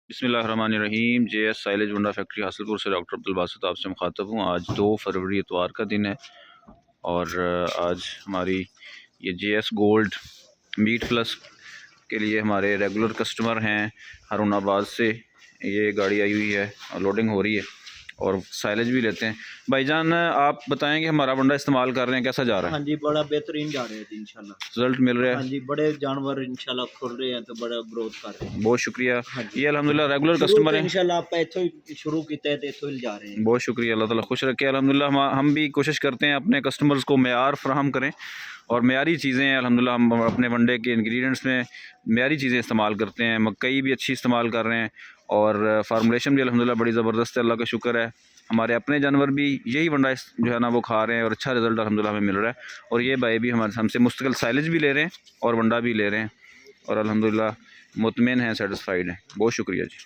बिस्मिल्लाहिर्रहमानिर्रहीम। JS silage वंडा factory Hasilpur से doctor Abdul Basit आपसे मुखातब हूँ। आज 2 फरवरी इतवार का दिन है और आज हमारी ये JS गोल्ड मीट प्लस के लिए हमारे रेगुलर कस्टमर हैं हारूनाबाद से ये गाड़ी आई हुई है और लोडिंग हो रही है और साइलेज भी लेते हैं। भाईजान आप बताएंगे हमारा वंडा इस्तेमाल कर रहे हैं, कैसा जा रहा है? हाँ जी, बड़ा बेहतरीन जा रहे हैं इंशाल्लाह। रिजल्ट मिल रहा है? हाँ जी, बड़े जानवर इंशाल्लाह खुल रहे हैं तो बड़ा ग्रोथ कर रहे हैं। बहुत शुक्रिया। हाँ जी, ये अल्हम्दुलिल्लाह रेगुलर शुरू कस्टमर तो हैं। इंशाल्लाह आप इथों ही शुरू कीते हैं तो इथों ही जा रहे हैं। बहुत शुक्रिया, अल्लाह ताला खुश रखे। अल्हम्दुलिल्लाह हम भी कोशिश करते हैं अपने कस्टमर्स को मेयार फ्राहम करें और मेयारी चीज़ें अल्हम्दुलिल्लाह हम अपने वनडे के इंग्रेडिएंट्स में मेयारी चीज़ें इस्तेमाल करते हैं। मकई भी अच्छी इस्तेमाल कर रहे हैं और फार्मूलेशन भी अल्हम्दुलिल्लाह बड़ी ज़बरदस्त है, अल्लाह का शुक्र है। हमारे अपने जानवर भी यही वंडा जो है ना वो खा रहे हैं और अच्छा रिज़ल्ट अल्हम्दुलिल्लाह हमें मिल रहा है। और ये भाई भी हमारे हमसे मुस्तकिल साइलेज भी ले रहे हैं और वंडा भी ले रहे हैं और अल्हम्दुलिल्लाह मुतमिन हैं, सेटिस्फाइड हैं। बहुत शुक्रिया जी।